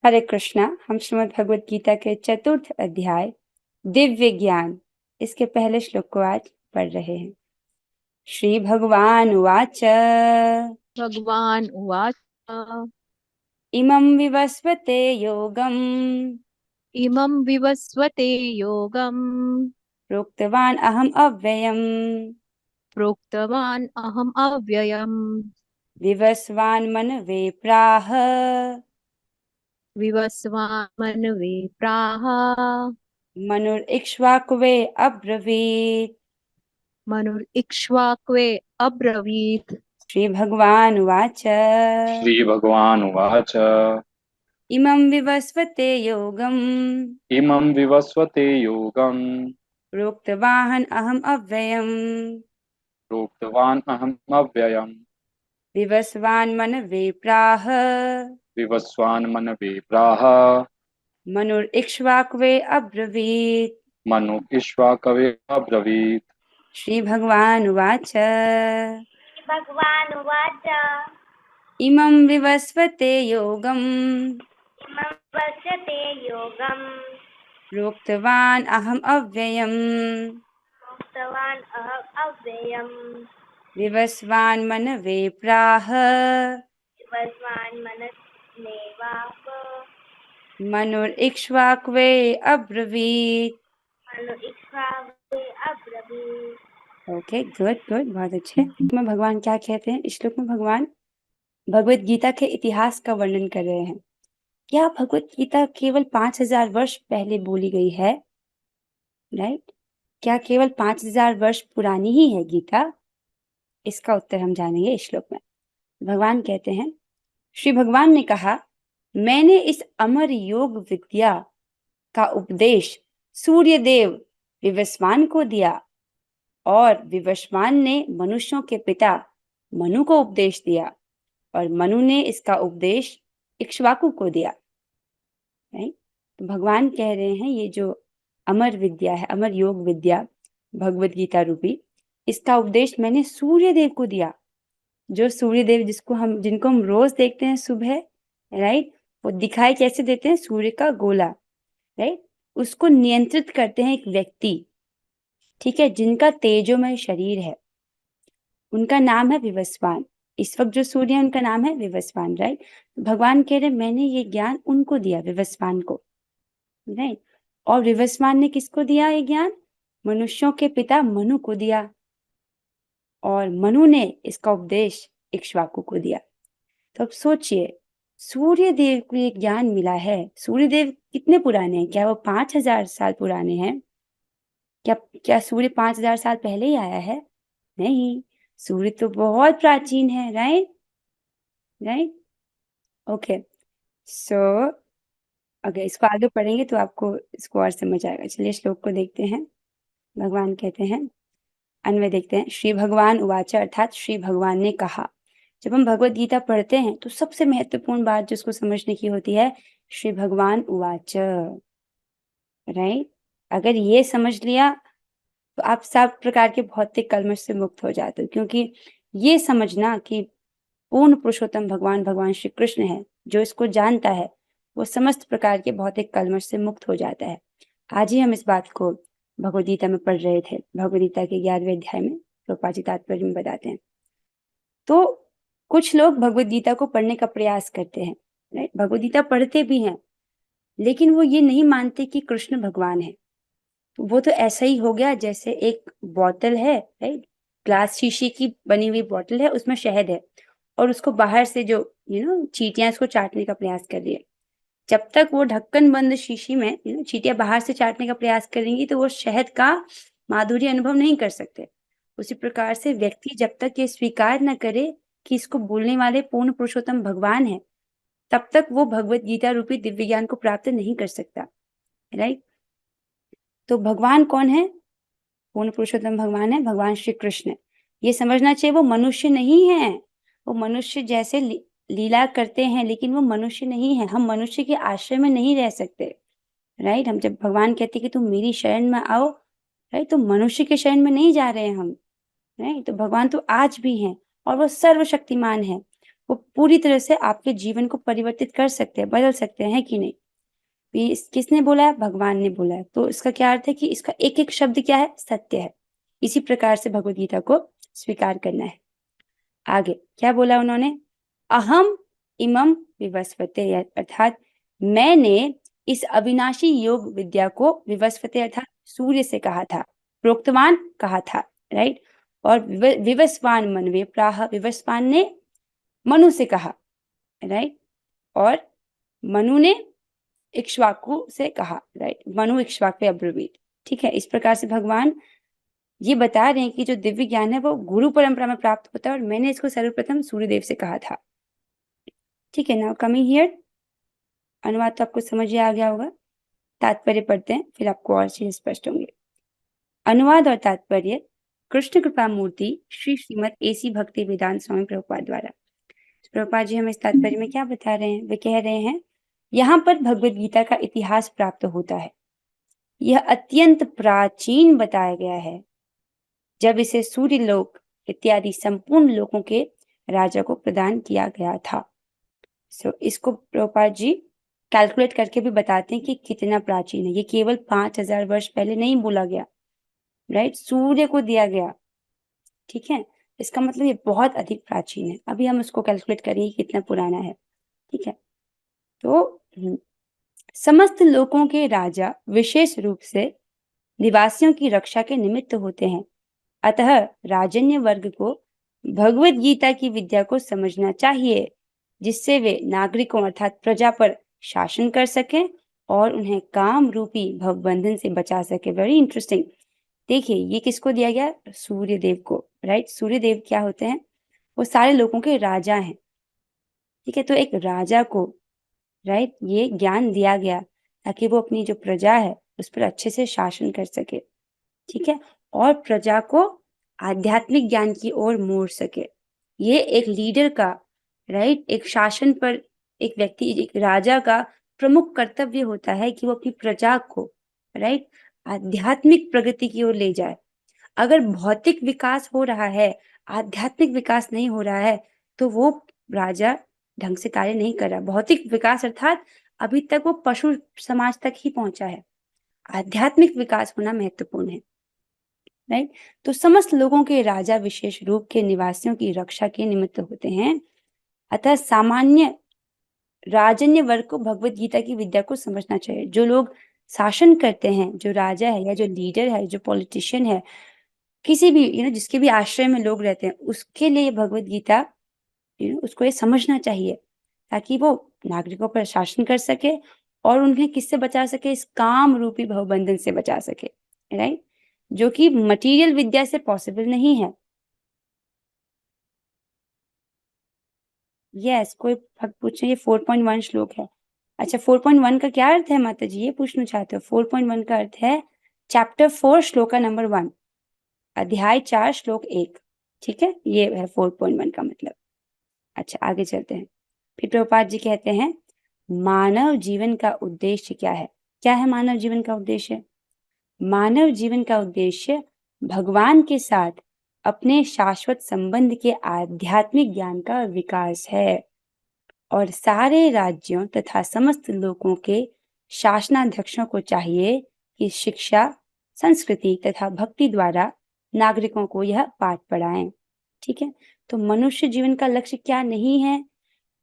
हरे कृष्णा। हम श्रीमद् भगवत गीता के चतुर्थ अध्याय दिव्य ज्ञान इसके पहले श्लोक को आज पढ़ रहे हैं। श्री भगवान उवाच भगवान उवाच इमं विवस्वते योगम् इमं विवस्वते योगम् प्रोक्तवान् अहम् अव्ययम् प्रोक्तवान् अहम् अव्ययम् विवस्वान् मनवे प्राह विवस्वान् मनवे प्राह मनुरिक्ष्वाकुवे अब्रवीत्। मनुरिक्ष्वाक्वे अब्रवीत्। श्री भगवान उवाच श्रीभगवानुवाच इमं विवस्वते योगम् इमं विवस्वते योगं प्रोक्तवान् अहम् अव्ययम् प्रोक्तवान् अहम् अव्ययम् विवस्वान् मनवे प्राह विवस्वान् मनवे प्राह मनुरिक्ष्वाक्वे अब्रवीत्। मनु इक्ष्वाकवे अब्रवीत्। श्री भगवान उवाच भगवानुवाच इमं विवस्वते योगम् इमं वस्यते योगं प्रोक्तवान् अहम् अव्ययम् उक्तवान् अहम् अव्ययम् विवस्वान् मनवे प्राह विवस्वान् मनस्नेवाप मनुरिक्ष्वाक्वे अब्रवीत्। मनु इक्ष्वाकवे अब्रवीत्। ओके, गुड गुड, बहुत अच्छे। इसमें भगवान क्या कहते हैं? इस श्लोक में भगवान भगवत गीता के इतिहास का वर्णन कर रहे हैं। क्या भगवत गीता केवल 5000 वर्ष पहले बोली गई है? राइट? क्या केवल 5000 वर्ष पुरानी ही है गीता? इसका उत्तर हम जानेंगे इस श्लोक में। भगवान कहते हैं, श्री भगवान ने कहा, मैंने इस अमर योग विद्या का उपदेश सूर्यदेव विवस्वान को दिया और विवस्वान ने मनुष्यों के पिता मनु को उपदेश दिया और मनु ने इसका उपदेश इक्ष्वाकु को दिया। राइट? तो भगवान कह रहे हैं ये जो अमर विद्या है, अमर योग विद्या भगवत गीता रूपी, इसका उपदेश मैंने सूर्यदेव को दिया। जो सूर्यदेव जिनको हम रोज देखते हैं सुबह, राइट, वो दिखाई कैसे देते हैं? सूर्य का गोला, राइट, उसको नियंत्रित करते हैं एक व्यक्ति, ठीक है, जिनका तेजोमय शरीर है, उनका नाम है विवस्वान। इस वक्त जो सूर्य है उनका नाम है विवस्वान, राइट। भगवान कह रहे मैंने ये ज्ञान उनको दिया, विवस्वान को, राइट। और विवस्वान ने किसको दिया ये ज्ञान? मनुष्यों के पिता मनु को दिया और मनु ने इसका उपदेश इक्ष्वाकु को दिया। तो अब सोचिए, सूर्य देव को ये ज्ञान मिला है। सूर्य देव कितने पुराने हैं? क्या वो 5000 साल पुराने हैं? क्या सूर्य 5000 साल पहले ही आया है? नहीं, सूर्य तो बहुत प्राचीन है, राइट राइट। ओके, सो अगर इसको आगे पढ़ेंगे तो आपको इसको और समझ आएगा। चलिए श्लोक को देखते हैं। भगवान कहते हैं, अन्वय देखते हैं। श्री भगवान उवाच, अर्थात श्री भगवान ने कहा। जब हम भगवत गीता पढ़ते हैं तो सबसे महत्वपूर्ण बात जो उसको समझने की होती है, श्री भगवान उवाच, राइट। अगर ये समझ लिया तो आप सब प्रकार के भौतिक कलमश से मुक्त हो जाते हो, क्योंकि ये समझना कि पूर्ण पुरुषोत्तम भगवान श्री कृष्ण है, जो इसको जानता है वो समस्त प्रकार के भौतिक कलमश से मुक्त हो जाता है। आज ही हम इस बात को भगवद गीता में पढ़ रहे थे। भगवद गीता के 11वें अध्याय में प्रभुपाद जी तात्पर्य में बताते हैं। तो कुछ लोग भगवद गीता को पढ़ने का प्रयास करते हैं, राइट, भगवद गीता पढ़ते भी हैं, लेकिन वो ये नहीं मानते कि कृष्ण भगवान है। तो वो तो ऐसा ही हो गया जैसे एक बोतल है, राइट, ग्लास शीशी की बनी हुई बोतल है, उसमें शहद है और उसको बाहर से जो चींटियां इसको चाटने का प्रयास कर रही है। जब तक वो ढक्कन बंद शीशी में चींटियां बाहर से चाटने का प्रयास करेंगी तो वो शहद का माधुर्य अनुभव नहीं कर सकते। उसी प्रकार से व्यक्ति जब तक ये स्वीकार न करे कि इसको बोलने वाले पूर्ण पुरुषोत्तम भगवान है, तब तक वो भगवत गीता रूपी दिव्य ज्ञान को प्राप्त नहीं कर सकता, राइट। तो भगवान कौन है? पूर्ण पुरुषोत्तम भगवान है, भगवान श्री कृष्ण। ये समझना चाहिए वो मनुष्य नहीं है। वो मनुष्य जैसे लीला करते हैं, लेकिन वो मनुष्य नहीं है। हम मनुष्य के आश्रय में नहीं रह सकते, राइट। हम जब भगवान कहते कि तुम मेरी शरण में आओ, राइट, तो मनुष्य के शरण में नहीं जा रहे हैं हम, राइट। तो भगवान तो आज भी हैं और वो सर्वशक्तिमान है। वो पूरी तरह से आपके जीवन को परिवर्तित कर सकते हैं, बदल सकते हैं कि नहीं। ये किसने बोला है? भगवान ने बोला है। तो इसका क्या अर्थ है कि इसका एक एक शब्द क्या है? सत्य है। इसी प्रकार से भगवद गीता को स्वीकार करना है। आगे क्या बोला उन्होंने? अहम इमम विवस्वते, अर्थात मैंने इस अविनाशी योग विद्या को, विवस्वते अर्थात सूर्य से कहा था, प्रोक्तवान कहा था, राइट। और विवस्वान मनवे प्राह, विवस्वान ने मनु से कहा, राइट। और मनु ने इक्ष्वाकु से कहा, राइट। मनु इक्ष्वाकु अब्रवीत, ठीक है। इस प्रकार से भगवान ये बता रहे हैं कि जो दिव्य ज्ञान है वो गुरु परंपरा में प्राप्त होता है और मैंने इसको सर्वप्रथम सूर्यदेव से कहा था, ठीक है। नाउ कमिंग हियर, अनुवाद तो आपको समझ आ गया होगा, तात्पर्य पढ़ते हैं फिर आपको और चीजें स्पष्ट होंगे। अनुवाद और तात्पर्य कृष्ण कृपा मूर्ति श्री श्रीमद एसी भक्ति वेदांत स्वामी प्रभुपाद द्वारा। प्रभुपाद जी हमें इस तात्पर्य में क्या बता रहे हैं? वे कह रहे हैं यहाँ पर भगवद गीता का इतिहास प्राप्त होता है। यह अत्यंत प्राचीन बताया गया है, जब इसे सूर्य लोक इत्यादि संपूर्ण लोकों के राजा को प्रदान किया गया था। इसको प्रभुपाद जी कैलकुलेट करके भी बताते हैं कि कितना प्राचीन है। ये केवल 5000 वर्ष पहले नहीं बोला गया, राइट। सूर्य को दिया गया, ठीक है। इसका मतलब ये बहुत अधिक प्राचीन है। अभी हम उसको कैलकुलेट करेंगे कितना पुराना है, ठीक है। तो समस्त लोकों के राजा विशेष रूप से निवासियों की रक्षा के निमित्त होते हैं। अतः राजन्य वर्ग को भगवद गीता की विद्या को समझना चाहिए, जिससे वे नागरिकों अर्थात प्रजा पर शासन कर सकें और उन्हें काम रूपी भवबंधन से बचा सके। Very interesting. देखिए ये किसको दिया गया? सूर्यदेव को, राइट। सूर्यदेव क्या होते हैं? वो सारे लोगों के राजा हैं, ठीक है। तो एक राजा को, राइट, ये ज्ञान दिया गया ताकि वो अपनी जो प्रजा है उस पर अच्छे से शासन कर सके, ठीक है, और प्रजा को आध्यात्मिक ज्ञान की ओर मोड़ सके। ये एक लीडर का, राइट, एक शासन पर एक व्यक्ति, एक राजा का प्रमुख कर्तव्य होता है कि वो अपनी प्रजा को, राइट, आध्यात्मिक प्रगति की ओर ले जाए। अगर भौतिक विकास हो रहा है, आध्यात्मिक विकास नहीं हो रहा है, तो वो राजा ढंग से कार्य नहीं कर रहा। भौतिक विकास अर्थात अभी तक वो पशु समाज तक ही पहुंचा है। आध्यात्मिक विकास होना महत्वपूर्ण है, राइट। तो समस्त लोगों के राजा विशेष रूप के निवासियों की रक्षा के निमित्त होते हैं। अतः सामान्य राजन्य वर्ग को भगवत गीता की विद्या को समझना चाहिए। जो लोग शासन करते हैं, जो राजा है या जो लीडर है, जो पॉलिटिशियन है, किसी भी जिसके भी आश्रय में लोग रहते हैं, उसके लिए भगवत गीता उसको ये समझना चाहिए ताकि वो नागरिकों पर शासन कर सके और उन्हें किससे बचा सके? इस काम रूपी भवबंधन से बचा सके, राइट, जो कि मटेरियल विद्या से पॉसिबल नहीं है। यस, कोई भक्त पूछे ये 4.1 श्लोक है। अच्छा, 4.1 का क्या अर्थ है माता जी? ये पूछना चाहते हो? 4.1 का अर्थ है चैप्टर 4 श्लोका नंबर 1, अध्याय 4 श्लोक 1, ठीक है, ये है 4.1 का मतलब। अच्छा आगे चलते हैं। फिर प्रभुपाद जी कहते हैं मानव जीवन का उद्देश्य क्या है? क्या है मानव जीवन का उद्देश्य? मानव जीवन का उद्देश्य भगवान के साथ अपने शाश्वत संबंध के आध्यात्मिक ज्ञान का विकास है और सारे राज्यों तथा समस्त लोगों के शासनाध्यक्षों को चाहिए कि शिक्षा, संस्कृति तथा भक्ति द्वारा नागरिकों को यह पाठ पढ़ाएं, ठीक है। तो मनुष्य जीवन का लक्ष्य क्या नहीं है?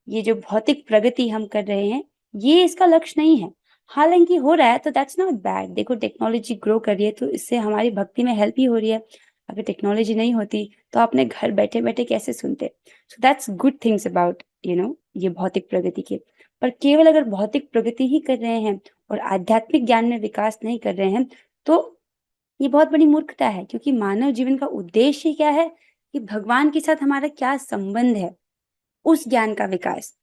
ये जो भौतिक प्रगति हम कर रहे हैं, ये इसका लक्ष्य नहीं है। हालांकि हो रहा है तो दैट्स नॉट बैड। देखो टेक्नोलॉजी ग्रो कर रही है तो इससे हमारी भक्ति में हेल्प ही हो रही है। अगर टेक्नोलॉजी नहीं होती तो आपने घर बैठे बैठे कैसे सुनते? So that's good things about ये भौतिक प्रगति के। पर केवल अगर भौतिक प्रगति ही कर रहे हैं और आध्यात्मिक ज्ञान में विकास नहीं कर रहे हैं तो ये बहुत बड़ी मूर्खता है, क्योंकि मानव जीवन का उद्देश्य क्या है कि भगवान के साथ हमारा क्या संबंध है, उस ज्ञान का विकास।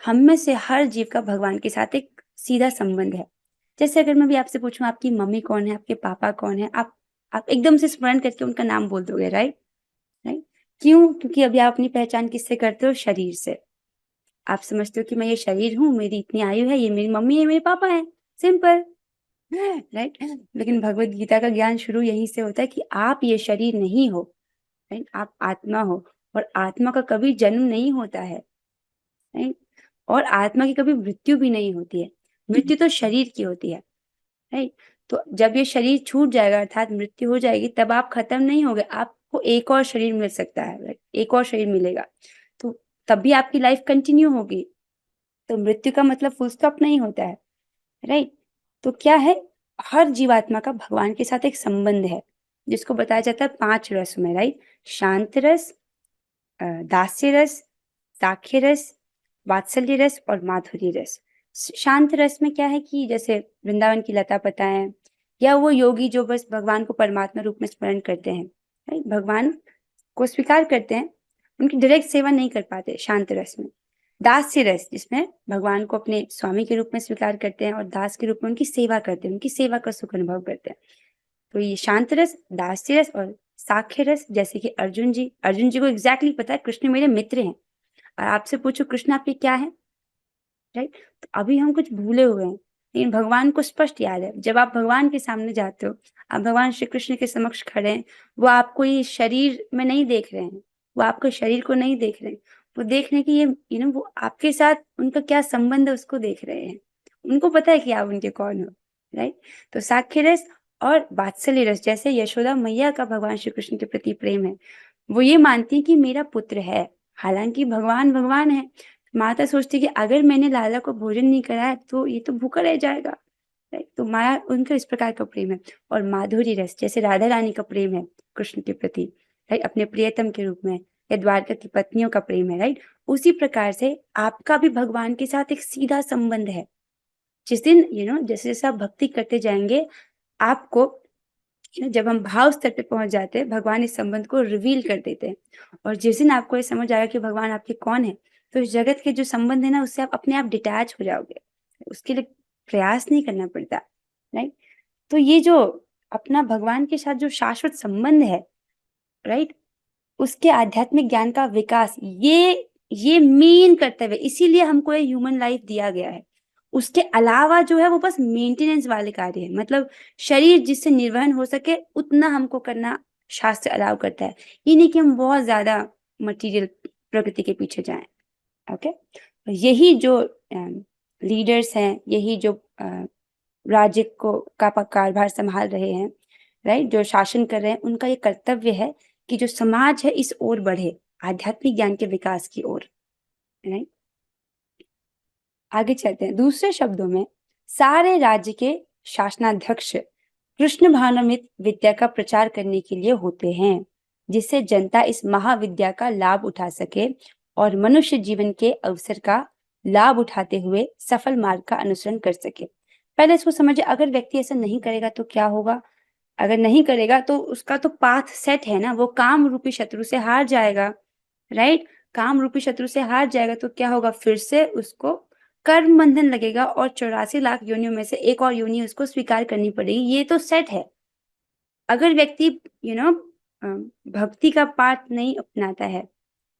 हम में से हर जीव का भगवान के साथ एक सीधा संबंध है। जैसे अगर मैं भी आपसे पूछूं आपकी मम्मी कौन है, आपके पापा कौन है, आप एकदम से स्मरण करके उनका नाम बोल दोगे, राइट। क्यों? क्योंकि अभी आप अपनी पहचान किससे करते हो? शरीर से। आप समझते हो कि मैं ये शरीर हूँ, मेरी इतनी आयु है, ये मेरी मम्मी है, मेरे पापा है, सिंपल, राइट। लेकिन भगवत गीता का ज्ञान शुरू यहीं से होता है कि आप ये शरीर नहीं हो, राइट, आप आत्मा हो और आत्मा का कभी जन्म नहीं होता है। राइट। और आत्मा की कभी मृत्यु भी नहीं होती है, मृत्यु तो शरीर की होती है, राइट। तो जब ये शरीर छूट जाएगा अर्थात मृत्यु हो जाएगी, तब आप खत्म नहीं होगे, आपको एक और शरीर मिल सकता है, राइट, एक और शरीर मिलेगा, तो तब भी आपकी लाइफ कंटिन्यू होगी। तो मृत्यु का मतलब फुल स्टॉप नहीं होता है, राइट। तो क्या है, हर जीवात्मा का भगवान के साथ एक संबंध है, जिसको बताया जाता है 5 रस में, राइट। शांत रस, दास्य रस, साख्य रस, वात्सल्य रस और माधुर्य रस। शांत रस में क्या है कि जैसे वृंदावन की लता पता है, या वो योगी जो बस भगवान को परमात्मा रूप में स्मरण करते हैं, राइट, भगवान को स्वीकार करते हैं, उनकी डायरेक्ट सेवा नहीं कर पाते शांत रस में। दास्य रस, जिसमें भगवान को अपने स्वामी के रूप में स्वीकार करते हैं और दास के रूप में उनकी सेवा करते हैं, उनकी सेवा का सुख अनुभव करते हैं। तो ये शांत रस, दास्य रस और साख्य रस, जैसे कि अर्जुन जी को एग्जैक्टली पता है कृष्ण मेरे मित्र हैं, और आपसे पूछो कृष्ण आपके क्या है, राइट। तो अभी हम कुछ भूले हुए हैं, लेकिन भगवान को स्पष्ट याद है। जब आप भगवान के सामने जाते हो, आप भगवान श्री कृष्ण के समक्ष खड़े हैं, वो आपको ये शरीर में नहीं देख रहे हैं, वो आपके शरीर को नहीं देख रहे हैं, वो देख रहे हैं कि ये वो आपके साथ उनका क्या संबंध है उसको देख रहे हैं, उनको पता है कि आप उनके कौन हो, राइट। तो साख्य रस और वात्सल्य रस, जैसे यशोदा मैया का भगवान श्री कृष्ण के प्रति प्रेम है, वो ये मानती है कि मेरा पुत्र है, हालांकि भगवान भगवान है। माता सोचती है कि अगर मैंने लाला को भोजन नहीं कराया तो ये तो भूखा रह जाएगा, राइट। तो माया उनका इस प्रकार का प्रेम है। और माधुरी रस, जैसे राधा रानी का प्रेम है कृष्ण के प्रति, राइट, अपने प्रियतम के रूप में, या द्वारका की पत्नियों का प्रेम है, राइट। उसी प्रकार से आपका भी भगवान के साथ एक सीधा संबंध है। जिस दिन जैसे जैसे आप भक्ति करते जाएंगे, आपको जब हम भाव स्तर पे पहुंच जाते हैं, भगवान इस संबंध को रिवील कर देते हैं। और जिस दिन आपको ये समझ आएगा कि भगवान आपके कौन है, तो इस जगत के जो संबंध है ना, उससे आप अपने आप डिटैच हो जाओगे, उसके लिए प्रयास नहीं करना पड़ता, राइट। तो ये जो अपना भगवान के साथ जो शाश्वत संबंध है, राइट, उसके आध्यात्मिक ज्ञान का विकास, ये मेन कर्तव्य, इसीलिए हमको ये ह्यूमन लाइफ दिया गया है। उसके अलावा जो है वो बस मेंटेनेंस वाले कार्य है, मतलब शरीर जिससे निर्वहन हो सके उतना हमको करना शास्त्र अलाउ करता है, ये नहीं कि हम बहुत ज्यादा मटेरियल प्रगति के पीछे जाएं। ओके, यही जो लीडर्स हैं, यही जो राज्य को का कारभार संभाल रहे हैं, राइट, जो शासन कर रहे हैं, उनका ये कर्तव्य है कि जो समाज है इस ओर बढ़े, आध्यात्मिक ज्ञान के विकास की ओर, राइट। आगे चलते हैं। दूसरे शब्दों में, सारे राज्य के शासनाध्यक्ष कृष्ण भावनामृत विद्या का प्रचार करने के लिए होते हैं, जिससे जनता इस महाविद्या का लाभ उठा सके और मनुष्य जीवन के अवसर का लाभ उठाते हुए सफल मार्ग का अनुसरण कर सके। पहले इसको समझिए, अगर व्यक्ति ऐसा नहीं करेगा तो क्या होगा। अगर नहीं करेगा तो उसका तो पाथ सेट है ना, वो काम रूपी शत्रु से हार जाएगा, राइट। काम रूपी शत्रु से हार जाएगा तो क्या होगा, फिर से उसको कर्म बंधन लगेगा और 84 लाख योनियों में से एक और योनि उसको स्वीकार करनी पड़ेगी, ये तो सेट है। अगर व्यक्ति भक्ति का पाठ नहीं अपनाता है,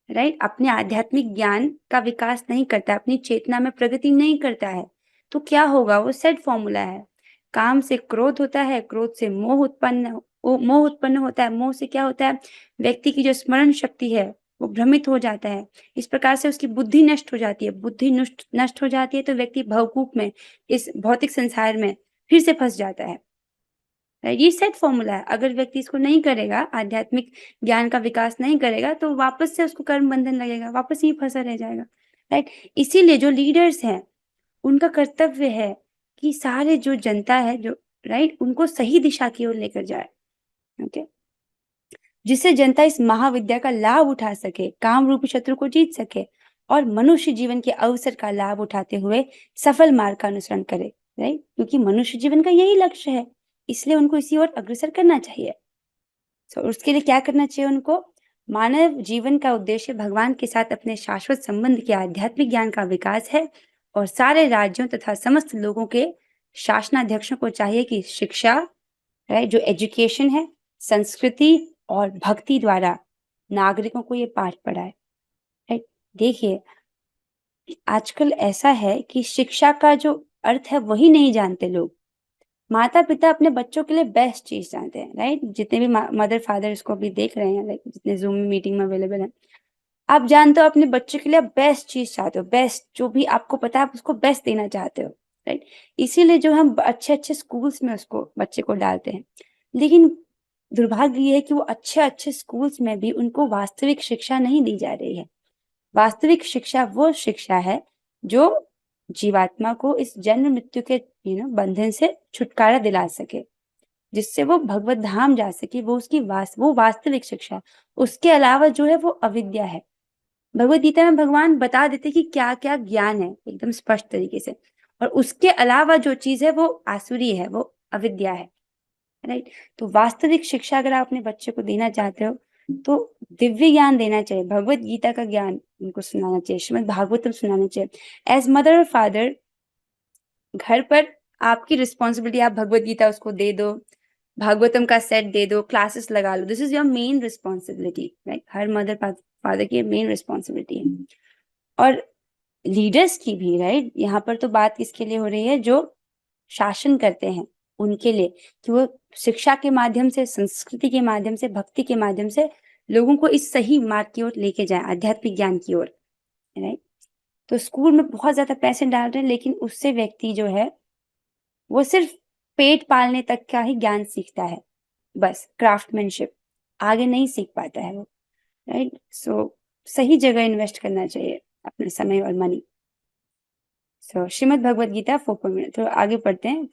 राइट, अपने आध्यात्मिक ज्ञान का विकास नहीं करता, अपनी चेतना में प्रगति नहीं करता है, तो क्या होगा, वो सेट फॉर्मूला है। काम से क्रोध होता है, क्रोध से मोह उत्पन्न होता है, मोह से क्या होता है, व्यक्ति की जो स्मरण शक्ति है वो भ्रमित हो जाता है। इस प्रकार से उसकी बुद्धि नष्ट हो जाती है, बुद्धि नष्ट हो जाती है तो व्यक्ति भवकूप में, इस भौतिक संसार में फिर से फंस जाता है। ये सेट फॉर्मूला है। अगर व्यक्ति इसको नहीं करेगा, आध्यात्मिक ज्ञान का विकास नहीं करेगा, तो वापस से उसको कर्म बंधन लगेगा, वापस ही फंसा रह जाएगा, राइट। इसीलिए जो लीडर्स हैं उनका कर्तव्य है कि सारे जो जनता है, जो राइट, उनको सही दिशा की ओर लेकर जाए, ओके, जिससे जनता इस महाविद्या का लाभ उठा सके, काम रूपी शत्रु को जीत सके और मनुष्य जीवन के अवसर का लाभ उठाते हुए सफल मार्ग का अनुसरण करे, राइट, क्योंकि मनुष्य जीवन का यही लक्ष्य है, इसलिए उनको इसी ओर अग्रसर करना चाहिए। तो उसके लिए क्या करना चाहिए उनको, मानव जीवन का उद्देश्य भगवान के साथ अपने शाश्वत संबंध के आध्यात्मिक ज्ञान का विकास है, और सारे राज्यों तथा समस्त लोगों के शासनाध्यक्षों को चाहिए कि शिक्षा, राइट, जो एजुकेशन है, संस्कृति और भक्ति द्वारा नागरिकों को ये पाठ पढ़ाए, राइट। देखिए, आजकल ऐसा है कि शिक्षा का जो अर्थ है वही नहीं जानते लोग। माता पिता अपने बच्चों के लिए बेस्ट चीज जानते हैं, राइट। जितने भी मदर फादर इसको अभी देख रहे हैं, लाइक जितने जूम मीटिंग में अवेलेबल हैं, आप जानते हो अपने बच्चे के लिए आप बेस्ट चीज चाहते हो, बेस्ट जो भी आपको पता है आप उसको बेस्ट देना चाहते हो, राइट। इसीलिए जो हम अच्छे अच्छे स्कूल्स में उसको बच्चे को डालते हैं, लेकिन दुर्भाग्य ये है कि वो अच्छे अच्छे स्कूल्स में भी उनको वास्तविक शिक्षा नहीं दी जा रही है। वास्तविक शिक्षा वो शिक्षा है जो जीवात्मा को इस जन्म मृत्यु के बंधन से छुटकारा दिला सके, जिससे वो भगवत धाम जा सके। वो उसकी वो वास्तविक शिक्षा है। उसके अलावा जो है वो अविद्या है। भगवत गीता में भगवान बता देते कि क्या क्या ज्ञान है एकदम स्पष्ट तरीके से, और उसके अलावा जो चीज है वो आसुरी है, वो अविद्या है, राइट। तो वास्तविक शिक्षा अगर आप अपने बच्चे को देना चाहते हो तो दिव्य ज्ञान देना चाहिए, भगवत गीता का ज्ञान उनको सुनाना चाहिए, श्रीमद् भागवतम सुनाना चाहिए। एज मदर और फादर घर पर आपकी रिस्पॉन्सिबिलिटी, आप भगवत गीता उसको दे दो, भागवतम का सेट दे दो, क्लासेस लगा लो, this is your main responsibility, right. हर मदर फादर की मेन रिस्पॉन्सिबिलिटी है, और लीडर्स की भी, राइट। यहाँ पर तो बात किसके लिए हो रही है, जो शासन करते हैं उनके लिए, कि वो शिक्षा के माध्यम से, संस्कृति के माध्यम से, भक्ति के माध्यम से लोगों को इस सही मार्ग की ओर लेके जाए, आध्यात्मिक ज्ञान की ओर, राइट। तो स्कूल में बहुत ज्यादा पैसे डाल रहे हैं, लेकिन उससे व्यक्ति जो है वो सिर्फ पेट पालने तक का ही ज्ञान सीखता है, बस क्राफ्टमैनशिप, आगे नहीं सीख पाता है वो, राइट। सो सही जगह इन्वेस्ट करना चाहिए अपना समय और मनी। सो श्रीमद् भगवत गीता 4.0। तो आगे पढ़ते हैं।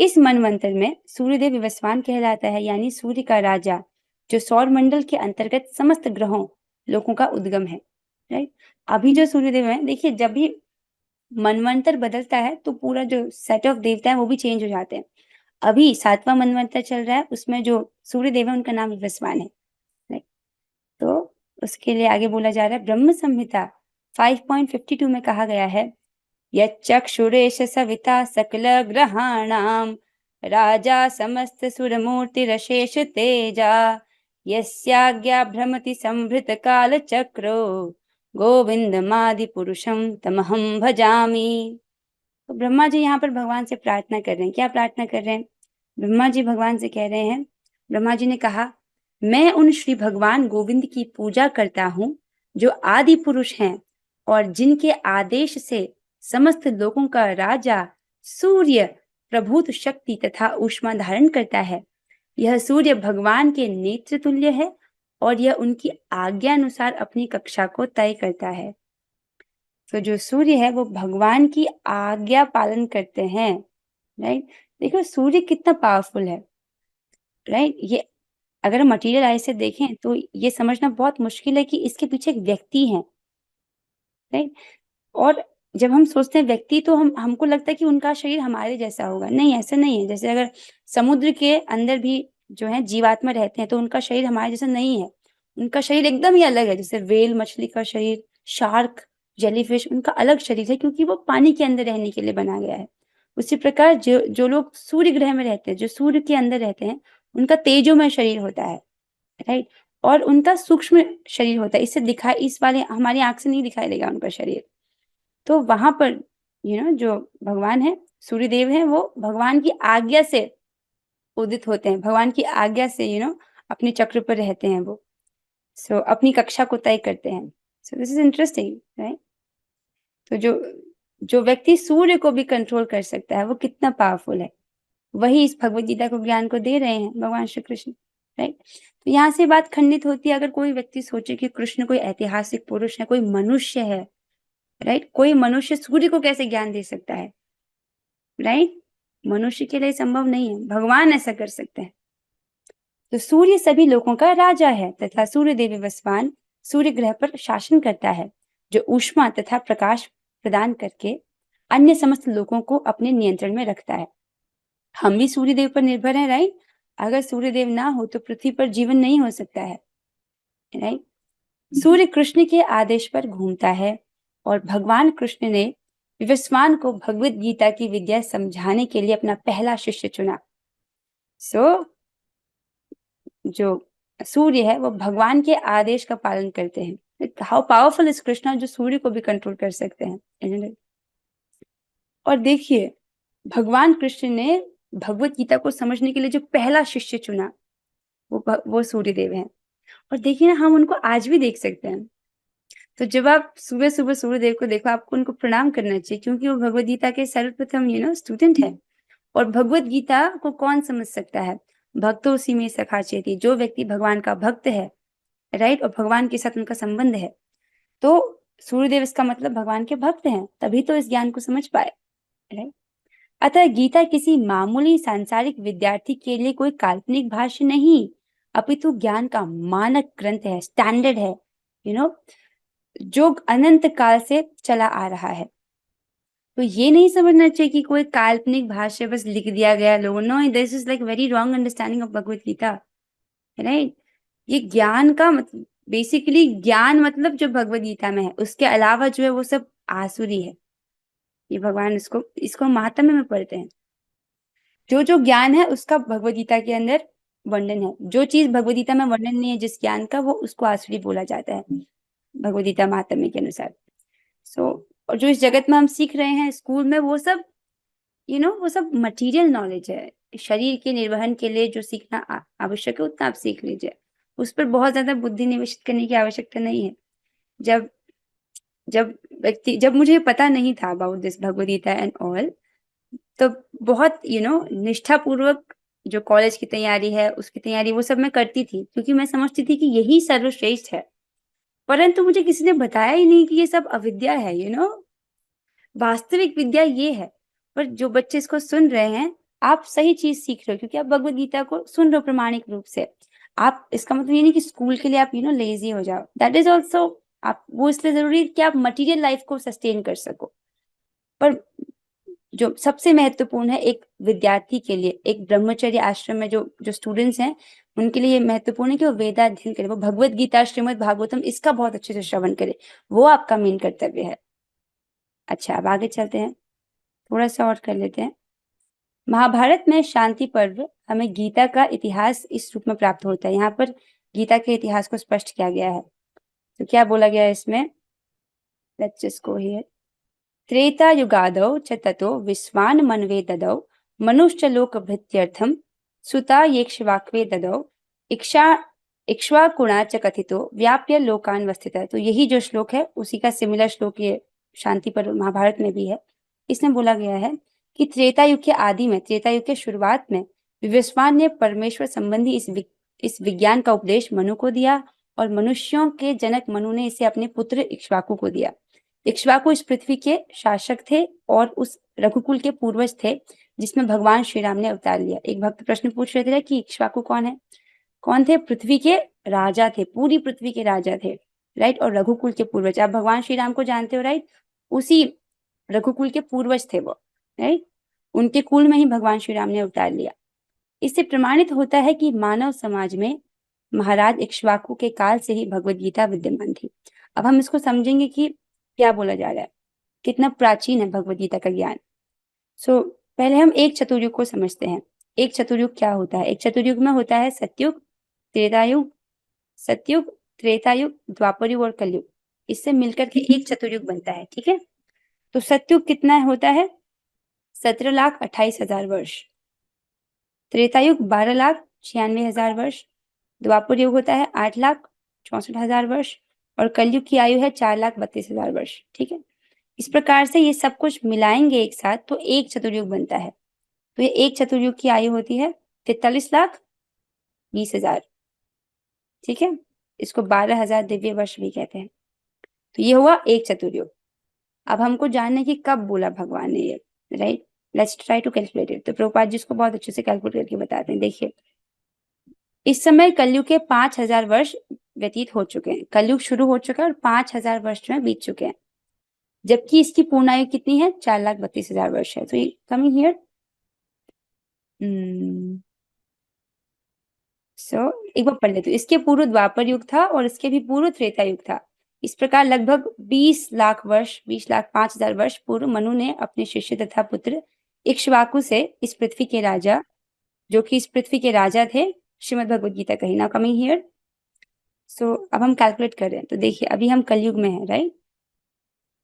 इस मनवंतर में सूर्यदेव विवस्वान कहलाता है, यानी सूर्य का राजा, जो सौर मंडल के अंतर्गत समस्त ग्रहों लोगों का उद्गम है, राइट। अभी जो सूर्यदेव है, देखिए जब भी मनवंतर बदलता है तो पूरा जो सेट ऑफ देवता है वो भी चेंज हो जाते हैं। अभी 7वां मनवंतर चल रहा है, उसमें जो सूर्यदेव है उनका नाम विवस्वान है, राइट। तो उसके लिए आगे बोला जा रहा है, ब्रह्म संहिता 5.52 में कहा गया है, यच्चक्षुरेश सविता सकल ग्रहाणाम राजा समस्त सुरमूर्तिरशेष तेजा यस्याज्ञा भ्रमति संभृत काल चक्रो गोविंदमादि पुरुषम तमहम भजामि। तो ब्रह्मा जी यहाँ पर भगवान से प्रार्थना कर रहे हैं। क्या प्रार्थना कर रहे हैं? ब्रह्मा जी भगवान से कह रहे हैं, ब्रह्मा जी ने कहा, मैं उन श्री भगवान गोविंद की पूजा करता हूँ जो आदि पुरुष हैं और जिनके आदेश से समस्त लोगों का राजा सूर्य प्रभुत शक्ति तथा ऊष्मा धारण करता है। यह सूर्य भगवान के नेत्र तुल्य है और यह उनकी आज्ञा अनुसार अपनी कक्षा को तय करता है। तो जो सूर्य है वो भगवान की आज्ञा पालन करते हैं, राइट। देखो सूर्य कितना पावरफुल है, राइट। ये अगर हम मटेरियल आई से देखें तो ये समझना बहुत मुश्किल है कि इसके पीछे एक व्यक्ति है, राइट। और जब हम सोचते हैं व्यक्ति तो हमको लगता है कि उनका शरीर हमारे जैसा होगा। नहीं, ऐसा नहीं है। जैसे अगर समुद्र के अंदर भी जो है जीवात्मा रहते हैं तो उनका शरीर हमारे जैसा नहीं है, उनका शरीर एकदम ही अलग है। जैसे व्हेल मछली का शरीर, शार्क, जेलीफिश, उनका अलग शरीर है क्योंकि वो पानी के अंदर रहने के लिए बना गया है। उसी प्रकार जो जो लोग सूर्य ग्रह में रहते हैं, जो सूर्य के अंदर रहते हैं, उनका तेजोमय शरीर होता है, राइट। और उनका सूक्ष्म शरीर होता है। इससे दिखाई, इस वाले हमारी आंख से नहीं दिखाई देगा उनका शरीर। तो वहां पर जो भगवान है, सूर्यदेव है, वो भगवान की आज्ञा से उदित होते हैं, भगवान की आज्ञा से अपने चक्र पर रहते हैं वो। सो अपनी कक्षा को तय करते हैं। So this is interesting, right. तो जो जो व्यक्ति सूर्य को भी कंट्रोल कर सकता है वो कितना पावरफुल है, वही इस भगवत गीता को ज्ञान को दे रहे हैं भगवान श्री कृष्ण, राइट। तो यहाँ से बात खंडित होती है। अगर कोई व्यक्ति सोचे कि कृष्ण कोई ऐतिहासिक पुरुष है, कोई मनुष्य है, राइट, कोई मनुष्य सूर्य को कैसे ज्ञान दे सकता है, राइट। मनुष्य के लिए संभव नहीं है, भगवान ऐसा कर सकते हैं। तो सूर्य सभी लोगों का राजा है तथा सूर्य देव विवस्वान सूर्य ग्रह पर शासन करता है, जो ऊष्मा तथा प्रकाश प्रदान करके अन्य समस्त लोगों को अपने नियंत्रण में रखता है। हम भी सूर्य देव पर निर्भर हैं, राइट। अगर सूर्य देव ना हो तो पृथ्वी पर जीवन नहीं हो सकता है, राइट। सूर्य कृष्ण के आदेश पर घूमता है और भगवान कृष्ण ने विवस्वान को भगवत गीता की विद्या समझाने के लिए अपना पहला शिष्य चुना। जो सूर्य है वो भगवान के आदेश का पालन करते हैं। हाउ पावरफुल इज कृष्णा, जो सूर्य को भी कंट्रोल कर सकते हैं। और देखिए भगवान कृष्ण ने भगवत गीता को समझने के लिए जो पहला शिष्य चुना वो सूर्यदेव है। और देखिए ना, हम उनको आज भी देख सकते हैं। तो जब आप सुबह सुबह सूर्यदेव को देखो, आपको उनको प्रणाम करना चाहिए, क्योंकि वो भगवत गीता के सर्वप्रथम स्टूडेंट है। और भगवत गीता को कौन समझ सकता है? भक्त उसी में सखा चेती, जो व्यक्ति भगवान का भक्त है, राइट, और भगवान के साथ उनका संबंध है, तो सूर्यदेव इसका मतलब भगवान के भक्त हैं, तभी तो इस ज्ञान को समझ पाए, राइट। अतः गीता किसी मामूली सांसारिक विद्यार्थी के लिए कोई काल्पनिक भाष्य नहीं, अपितु ज्ञान का मानक ग्रंथ है, स्टैंडर्ड है, जो अनंत काल से चला आ रहा है। तो ये नहीं समझना चाहिए कि कोई काल्पनिक भाष्य बस लिख दिया गया लोगों। No, this is like very wrong understanding of Bhagavad Gita, right. ये ज्ञान का मतलब, बेसिकली ज्ञान मतलब जो भगवत गीता में है, उसके अलावा जो है वो सब आसुरी है। ये भगवान इसको महात्म्य में पढ़ते हैं। जो जो ज्ञान है उसका भगवत गीता के अंदर वर्णन है। जो चीज भगवत गीता में वर्णन नहीं है जिस ज्ञान का, वो उसको आसुरी बोला जाता है भगवत गीता महात्म्य के अनुसार। और जो इस जगत में हम सीख रहे हैं स्कूल में, वो सब वो सब मटेरियल नॉलेज है। शरीर के निर्वहन के लिए जो सीखना आवश्यक है उतना आप सीख लीजिए, उस पर बहुत ज्यादा बुद्धि निवेशित करने की आवश्यकता नहीं है। जब जब मुझे पता नहीं था about this Bhagavad Gita and all, तो बहुत निष्ठा पूर्वक जो कॉलेज की तैयारी है, उसकी तैयारी वो सब मैं करती थी, क्योंकि मैं समझती थी कि यही सर्वश्रेष्ठ है। परंतु मुझे किसी ने बताया ही नहीं कि ये सब अविद्या है। वास्तविक विद्या ये है। पर जो बच्चे इसको सुन रहे हैं, आप सही चीज सीख रहे हो, क्योंकि आप भगवत गीता को सुन रहे हो प्रामाणिक रूप से। आप, इसका मतलब ये नहीं कि स्कूल के लिए आप लेजी हो जाओ, दैट इज ऑल्सो, आप वो इसलिए जरूरी है कि आप मटेरियल लाइफ को सस्टेन कर सको। पर जो सबसे महत्वपूर्ण है एक विद्यार्थी के लिए, एक ब्रह्मचर्य आश्रम में जो जो स्टूडेंट्स हैं, उनके लिए महत्वपूर्ण है कि वो वेदाध्ययन करें, वो भगवत गीता, श्रीमद् भागवतम, इसका बहुत अच्छे से श्रवण करें। वो आपका मेन कर्तव्य है। अच्छा, अब आगे चलते हैं, थोड़ा सा और कर लेते हैं। महाभारत में शांति पर्व हमें गीता का इतिहास इस रूप में प्राप्त होता है। यहाँ पर गीता के इतिहास को स्पष्ट किया गया है। तो क्या बोला गया है इसमें? Let's just go here. त्रेता युगादौ च ततो विश्वान मनवे ददौ मनुष्य लोक भृत्यर्थम सुता येक्ष्वाक्वे ददौ इक्ष्वाकुणा च कथितो व्याप्य लोकान वस्थितः। तो यही जो श्लोक है उसी का सिमिलर श्लोक ये शांति पर्व महाभारत में भी है। इसमें बोला गया है कि त्रेता युग के आदि में, त्रेता युग के शुरुआत में विवस्वान ने परमेश्वर संबंधी इस विज्ञान का उपदेश मनु को दिया, और मनुष्यों के जनक मनु ने इसे अपने पुत्र इक्ष्वाकु को दिया। इक्ष्वाकु इस पृथ्वी के शासक थे और उस रघुकुल के पूर्वज थे जिसमें भगवान श्री राम ने अवतार लिया। एक भक्त प्रश्न पूछ रहे थे कि इक्ष्वाकु कौन है? कौन थे? पृथ्वी के राजा थे, पूरी पृथ्वी के राजा थे, राइट। और रघुकुल के पूर्वज, आप भगवान श्री राम को जानते हो, राइट। उसी रघुकुल के पूर्वज थे वो, राइट। उनके कुल में ही भगवान श्री राम ने अवतार लिया। इससे प्रमाणित होता है कि मानव समाज में महाराज इक्ष्वाकु के काल से ही भगवत गीता विद्यमान थी। अब हम इसको समझेंगे कि क्या बोला जा रहा है, कितना प्राचीन है भगवत गीता का ज्ञान। पहले हम एक चतुर्युग को समझते हैं। एक चतुर्युग क्या होता है? एक चतुर्युग में होता है सत्युग, त्रेतायुग, द्वापर युग और कलयुग। इससे मिलकर के एक चतुर्युग बनता है, ठीक है। तो सत्युग कितना होता है? 17,28,000 वर्ष। त्रेतायुग 12,96,000 वर्ष। द्वापर युग होता है 8,64,000 वर्ष। और कलयुग की आयु है 4,32,000 वर्ष, ठीक है। इस प्रकार से ये सब कुछ मिलाएंगे एक साथ तो एक चतुर्युग बनता है। तो ये एक चतुर्युग की आयु होती है 43,20,000, ठीक है। इसको 12,000 दिव्य वर्ष भी कहते हैं। तो ये हुआ एक चतुर्युग। अब हमको जानना है कि कब बोला भगवान ने ये, right. Let's try to calculate it. तो प्रभुपाद जी इसको बहुत अच्छे से कैलकुलेट करके बताते हैं। देखिए, इस समय कलयुग के 5,000 वर्ष व्यतीत हो चुके हैं। कलयुग शुरू हो चुका है और 5,000 वर्ष में बीत चुके हैं, जबकि इसकी पूर्ण आयु कितनी है? 4,32,000 वर्ष है। तो ये कमिंग हियर, एक बार पढ़ लेते। तो इसके पूर्व द्वापर युग था और इसके भी पूर्व त्रेता युग था। इस प्रकार लगभग 20 लाख वर्ष, 20,05,000 वर्ष पूर्व मनु ने अपने शिष्य तथा पुत्र इक्ष्वाकु से इस पृथ्वी के राजा, जो कि इस पृथ्वी के राजा थे, श्रीमद् भगवद गीता कही। नाउ कमिंग हियर, अब हम कैलकुलेट कर रहे हैं। तो देखिए, अभी हम कलयुग में हैं, राइट।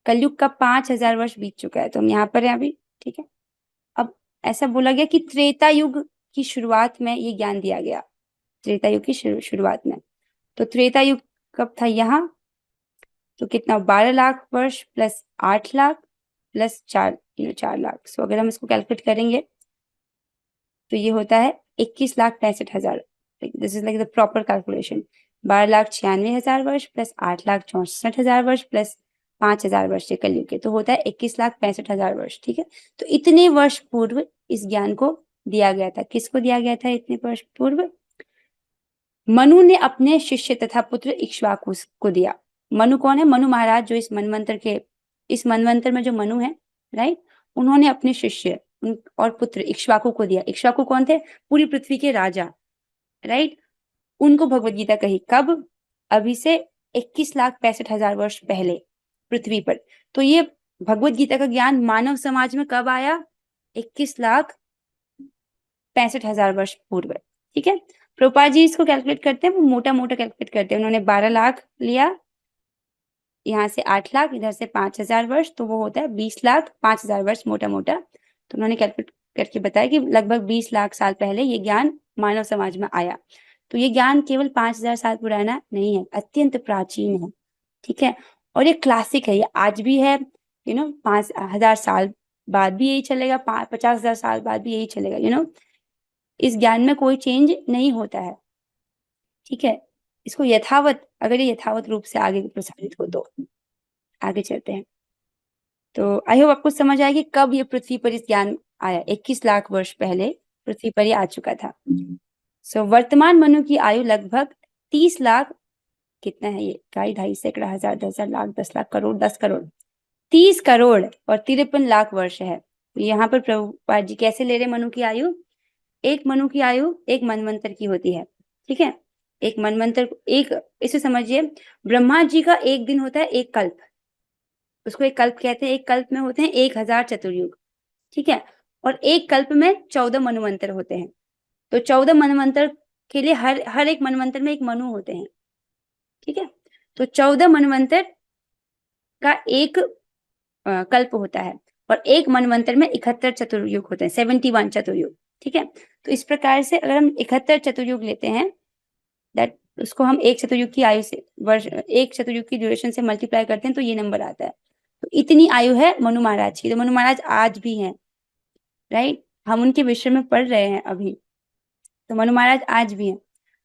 कलयुग का 5,000 वर्ष बीत चुका है, तो हम यहाँ पर हैं अभी, ठीक है। अब ऐसा बोला गया कि त्रेता युग की शुरुआत में ये ज्ञान दिया गया, त्रेता युग की शुरुआत में। तो त्रेता युग कब था? यहाँ तो कितना 12 लाख वर्ष प्लस 8 लाख प्लस 4 लाख। सो अगर हम इसको कैलकुलेट करेंगे तो ये होता है 21,65,000। This is like the proper calculation. 12,96,000 वर्ष प्लस 8,64,000 वर्ष प्लस 5,000 वर्ष कलयुग के, तो होता है 21,65,000 वर्ष। ठीक है, तो इतने वर्ष पूर्व इस ज्ञान को दिया गया था। किसको दिया गया था इतने वर्ष पूर्व? मनु ने अपने शिष्य तथा पुत्र इक्ष्वाकु को दिया। मनु कौन है? मनु महाराज, जो इस मनवंतर में जो मनु है, राइट, उन्होंने अपने शिष्य और पुत्र इक्ष्वाकु को दिया। इक्ष्वाकु कौन थे? पूरी पृथ्वी के राजा, राइट। उनको भगवत गीता कही। कब? अभी से 21,65,000 वर्ष पहले पृथ्वी पर। तो ये भगवत गीता का ज्ञान मानव समाज में कब आया? 21,65,000 वर्ष पूर्व। ठीक है, प्रभुपाद जी इसको कैलकुलेट करते हैं, वो मोटा मोटा कैलकुलेट करते हैं। उन्होंने 12 लाख लिया, यहाँ से 8 लाख, इधर से 5,000 वर्ष, तो वो होता है 20,05,000 वर्ष मोटा मोटा। तो उन्होंने कैलकुलेट करके बताया कि लगभग 20 लाख साल पहले ये ज्ञान मानव समाज में आया। तो ये ज्ञान केवल 5,000 साल पुराना नहीं है, अत्यंत प्राचीन है। ठीक है, और ये क्लासिक है, ये आज भी है, 5,000 साल बाद भी यही चलेगा, 50,000 साल बाद भी यही चलेगा। इस ज्ञान में कोई चेंज नहीं होता है। ठीक है, इसको अगर ये यथावत रूप से आगे प्रसारित हो तो आगे चलते हैं। तो आई होप आपको समझ आया कि कब ये पृथ्वी पर इस ज्ञान आया। 21 लाख वर्ष पहले पृथ्वी पर ये आ चुका था। सो वर्तमान मनु की आयु लगभग 30 लाख, कितना है ये? 2.5 सैकड़ा, हजार, 10,000, लाख, 10 लाख, करोड़, 10 करोड़, 30 करोड़ और 53 लाख वर्ष है। तो यहाँ पर प्रभुपाद जी कैसे ले रहे मनु की आयु? एक मनु की आयु एक मनवंतर की होती है। ठीक है, एक मनवंतर, इसे समझिए, ब्रह्मा जी का एक दिन होता है एक कल्प, उसको एक कल्प कहते हैं। एक कल्प में होते हैं 1,000 चतुर्युग। ठीक है, और एक कल्प में 14 मनवंतर होते हैं। तो 14 मनवंतर के लिए हर एक मनवंतर में एक मनु होते हैं। ठीक है, तो 14 मनवंतर का एक कल्प होता है, और एक मनवंतर में 71 चतुर्युग होते हैं, 71 चतुर्युग। ठीक है, तो इस प्रकार से अगर हम 71 चतुर्युग लेते हैं, दैट उसको हम एक चतुर्युग की आयु से एक चतुर्युग की ड्यूरेशन से मल्टीप्लाई करते हैं, तो ये नंबर आता है। तो इतनी आयु है मनु महाराज की। तो मनु महाराज आज भी हैं, राइट, हम उनके विषय में पढ़ रहे हैं अभी। तो मनु महाराज आज भी हैं,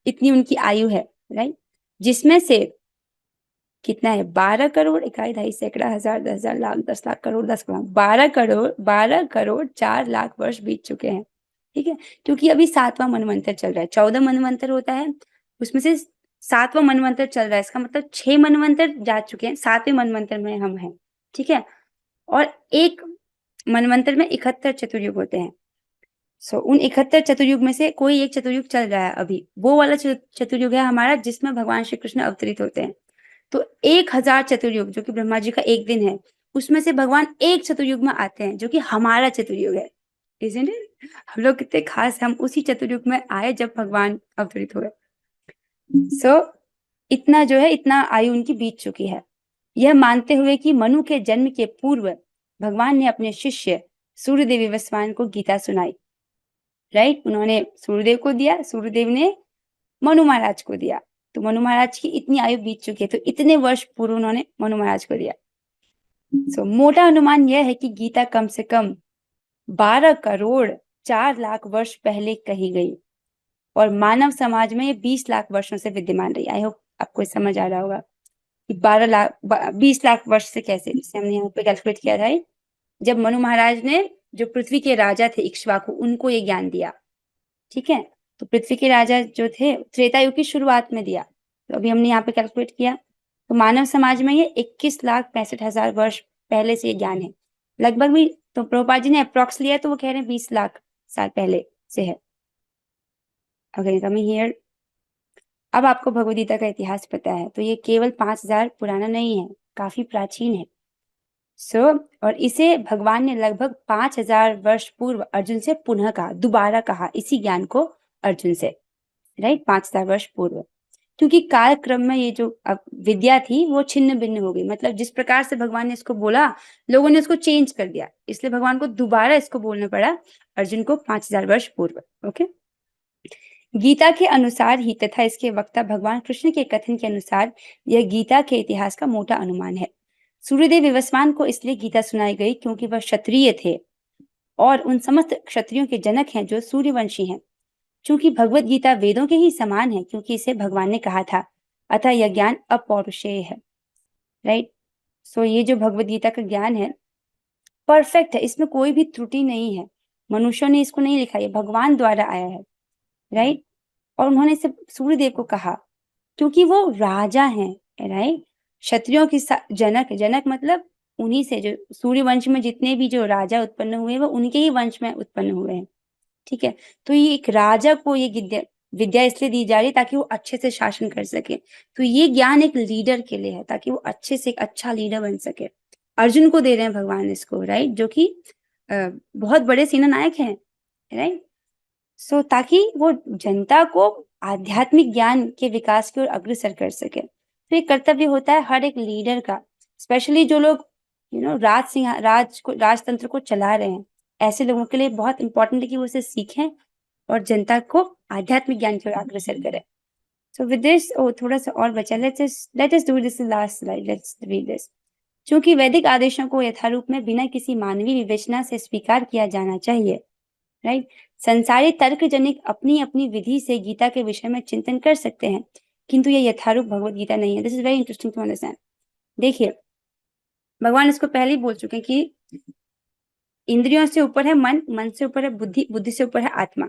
इतनी उनकी आयु है, राइट, जिसमें से कितना है? 12 करोड़, 2.5 सैकड़ा, हजार, 10,000, लाख, 10 लाख, करोड़, 10 करोड़, 12 करोड़ 4 लाख वर्ष बीत चुके हैं। ठीक है, क्योंकि अभी 7वां मनवंतर चल रहा है। 14 मनवंतर होता है, उसमें से 7वां मनवंतर चल रहा है, इसका मतलब 6 मनवंतर जा चुके हैं, 7वें मनवंतर में हम हैं। ठीक है, और एक मनवंतर में 71 चतुर्युग होते हैं। सो उन 71 चतुर्युग में से कोई एक चतुर्युग चल रहा है अभी, वो वाला चतुर्युग है हमारा, जिसमें भगवान श्री कृष्ण अवतरित होते हैं। तो 1,000 चतुर्युग जो कि ब्रह्मा जी का एक दिन है, उसमें से भगवान एक चतुर्युग में आते हैं, जो कि हमारा चतुर्युग है। Isn't it? हम लोग कितने खास, हम उसी चतुर्युग में आए जब भगवान अवतरित हुए। सो इतना जो है, इतना आयु उनकी बीत चुकी है। यह मानते हुए कि मनु के जन्म के पूर्व भगवान ने अपने शिष्य सूर्यदेव विवस्वान को गीता सुनाई, राइट। उन्होंने सूर्यदेव को दिया, सूर्यदेव ने मनु महाराज को दिया। तो मनु महाराज की इतनी आयु बीत चुकी है, तो इतने वर्ष पूर्व उन्होंने मनु महाराज को दिया। सो मोटा अनुमान यह है कि गीता कम से कम 12 करोड़ 4 लाख वर्ष पहले कही गई, और मानव समाज में ये 20 लाख वर्षों से विद्यमान रही। आई होप आपको समझ आ रहा होगा कि 20 लाख वर्ष से कैसे, जैसे हमने यहाँ पे कैलकुलेट किया था, जब मनु महाराज ने जो पृथ्वी के राजा थे इक्ष्वाकु, उनको ये ज्ञान दिया। ठीक है, तो पृथ्वी के राजा जो थे त्रेता युग की शुरुआत में दिया। तो अभी हमने यहाँ पे कैलकुलेट किया, तो मानव समाज में ये 21,65,000 वर्ष पहले से ये ज्ञान है लगभग भी। तो प्रभुपाद जी ने अप्रोक्स लिया, तो वो कह रहे हैं 20 लाख साल पहले से है। अगर कमिंग हियर, अब आपको भगवद गीता का इतिहास पता है, तो ये केवल 5,000 पुराना नहीं है, काफी प्राचीन है। और इसे भगवान ने लगभग 5,000 वर्ष पूर्व अर्जुन से पुनः कहा, दोबारा कहा इसी ज्ञान को अर्जुन से, राइट, 5,000 वर्ष पूर्व। क्योंकि कालक्रम में ये जो विद्या थी वो छिन्न भिन्न हो गई, मतलब जिस प्रकार से भगवान ने इसको बोला, लोगों ने उसको चेंज कर दिया, इसलिए भगवान को दोबारा इसको बोलना पड़ा अर्जुन को 5,000 वर्ष पूर्व। ओके, गीता के अनुसार ही तथा इसके वक्ता भगवान कृष्ण के कथन के अनुसार यह गीता के इतिहास का मोटा अनुमान है। सूर्यदेव विवस्वान को इसलिए गीता सुनाई गई क्योंकि वह क्षत्रिय थे और उन समस्त क्षत्रियों के जनक हैं जो सूर्यवंशी हैं। चूंकि भगवत गीता वेदों के ही समान है क्योंकि इसे भगवान ने कहा था, अतः यह ज्ञान अपौरुषेय है। राइट। सो ये जो भगवत गीता का ज्ञान है परफेक्ट है, इसमें कोई भी त्रुटि नहीं है। मनुष्यों ने इसको नहीं लिखा, ये भगवान द्वारा आया है। राइट। और उन्होंने इसे सूर्यदेव को कहा क्योंकि वो राजा हैं। राइट। क्षत्रियों की जनक, जनक मतलब उन्हीं से जो सूर्यवंश में जितने भी जो राजा उत्पन्न हुए वो उनके ही वंश में उत्पन्न हुए हैं। ठीक है। तो ये एक राजा को ये विद्या इसलिए दी जा रही है ताकि वो अच्छे से शासन कर सके। तो ये ज्ञान एक लीडर के लिए है ताकि वो अच्छे से एक अच्छा लीडर बन सके। अर्जुन को दे रहे हैं भगवान इसको। राइट। जो कि बहुत बड़े सेना नायक हैं। राइट। सो ताकि वो जनता को आध्यात्मिक ज्ञान के विकास की ओर अग्रसर कर सके। तो ये कर्तव्य होता है हर एक लीडर का, स्पेशली जो लोग राजतंत्र को चला रहे हैं। ऐसे लोगों के लिए बहुत इंपॉर्टेंट है कि वो उसे सीखें और जनता को आध्यात्मिक ज्ञान की ओर अग्रसर करें। सो विद दिस थोड़ा सा और बचा, let us do this last slide, let's read this. चूंकि वैदिक आदेशों को यथारूप में बिना किसी मानवीय विवेचना से स्वीकार किया जाना चाहिए। राइट। संसारी तर्कजनिक अपनी अपनी विधि से गीता के विषय में चिंतन कर सकते हैं किंतु यह यथारूप भगवत गीता नहीं है। This is very interesting to understand. देखिए भगवान इसको पहले ही बोल चुके हैं कि इंद्रियों से ऊपर है मन, मन से ऊपर है बुद्धि, बुद्धि से ऊपर है आत्मा।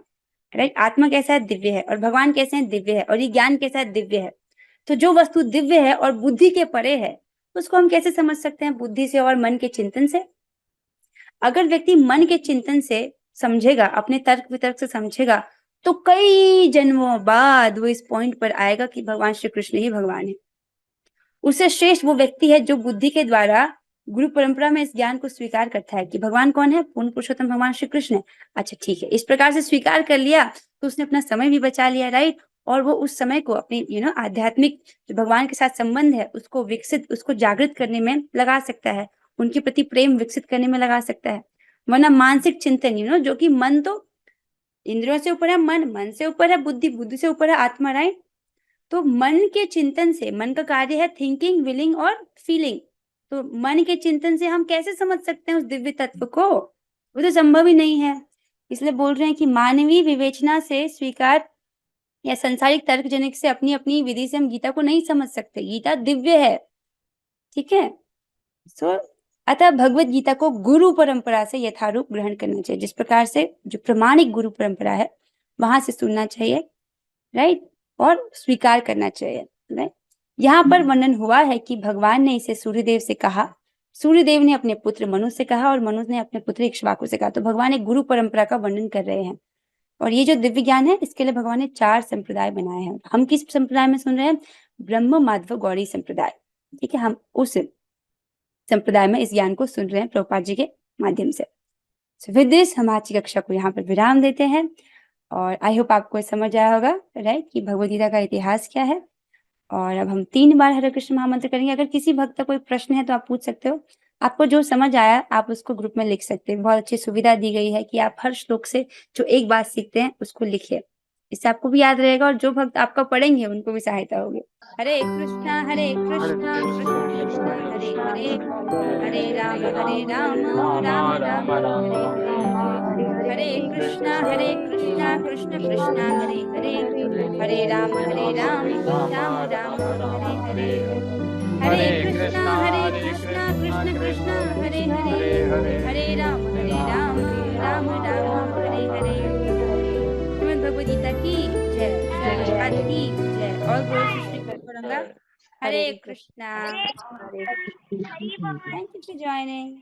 राइट। आत्मा कैसा है? दिव्य है। और भगवान कैसे हैं? दिव्य है। और ये ज्ञान कैसा है? दिव्य है। तो जो वस्तु दिव्य है और बुद्धि के परे है उसको हम कैसे समझ सकते हैं? बुद्धि से और मन के चिंतन से। अगर व्यक्ति मन के चिंतन से समझेगा, अपने तर्क वितर्क से समझेगा, तो कई जन्मों बाद वो इस पॉइंट पर आएगा कि भगवान श्री कृष्ण ही भगवान है। उससे श्रेष्ठ वो व्यक्ति है जो बुद्धि के द्वारा गुरु परंपरा में इस ज्ञान को स्वीकार करता है कि भगवान कौन है? पूर्ण पुरुषोत्तम भगवान श्री कृष्ण है। अच्छा ठीक है, इस प्रकार से स्वीकार कर लिया तो उसने अपना समय भी बचा लिया। राइट। और वो उस समय को अपनी आध्यात्मिक जो भगवान के साथ संबंध है उसको विकसित, उसको जागृत करने में लगा सकता है, उनके प्रति प्रेम विकसित करने में लगा सकता है। वरना मानसिक चिंतन जो कि मन तो इंद्रियों से ऊपर है, मन से ऊपर है बुद्धि, बुद्धि से ऊपर है आत्मा। राइट। तो मन के चिंतन से, मन का कार्य है थिंकिंग, विलिंग और फीलिंग। तो मन के चिंतन से हम कैसे समझ सकते हैं उस दिव्य तत्व को? वो तो संभव ही नहीं है। इसलिए बोल रहे हैं कि मानवीय विवेचना से स्वीकार या संसारिक तर्कजनिक से अपनी अपनी विधि से हम गीता को नहीं समझ सकते। गीता दिव्य है। ठीक है। सो अतः भगवत गीता को गुरु परंपरा से यथारूप ग्रहण करना चाहिए। जिस प्रकार से जो प्रमाणिक गुरु परंपरा है वहां से सुनना चाहिए। राइट। और स्वीकार करना चाहिए। राइट। यहाँ पर वर्णन हुआ है कि भगवान ने इसे सूर्यदेव से कहा, सूर्यदेव ने अपने पुत्र मनु से कहा और मनु ने अपने पुत्र इक्ष्वाकु से कहा। तो भगवान एक गुरु परंपरा का वर्णन कर रहे हैं। और ये जो दिव्य ज्ञान है इसके लिए भगवान ने 4 संप्रदाय बनाए हैं। हम किस संप्रदाय में सुन रहे हैं? ब्रह्म माधव गौड़ी संप्रदाय। ठीक है। हम उस संप्रदाय में इस ज्ञान को सुन रहे हैं प्रभुपाद जी के माध्यम से। So with this, हम आज की कक्षा को यहाँ पर विराम देते हैं और आई होप आपको समझ आया होगा। राइट। कि भगवद गीता का इतिहास क्या है। और अब हम 3 बार हरे कृष्ण महामंत्र करेंगे। अगर किसी भक्त का कोई प्रश्न है तो आप पूछ सकते हो। आपको जो समझ आया आप उसको ग्रुप में लिख सकते हैं। बहुत अच्छी सुविधा दी गई है कि आप हर श्लोक से जो एक बात सीखते हैं उसको लिखिए। इससे आपको भी याद रहेगा और जो भक्त आपका पढ़ेंगे उनको भी सहायता होगी। हरे कृष्णा कृष्णा कृष्ण हरे हरे, हरे राम राम राम हरे हरे, हरे कृष्णा कृष्ण कृष्ण हरे हरे, हरे राम राम राम हरे हरे, हरे कृष्णा कृष्ण कृष्ण हरे हरे, हरे राम राम राम हरे हरे। श्रीमद् भगवद गीता की जय, प्रभुपाद की जय। और बोलो श्री कृष्ण। हरे Krishna. Thank you for joining.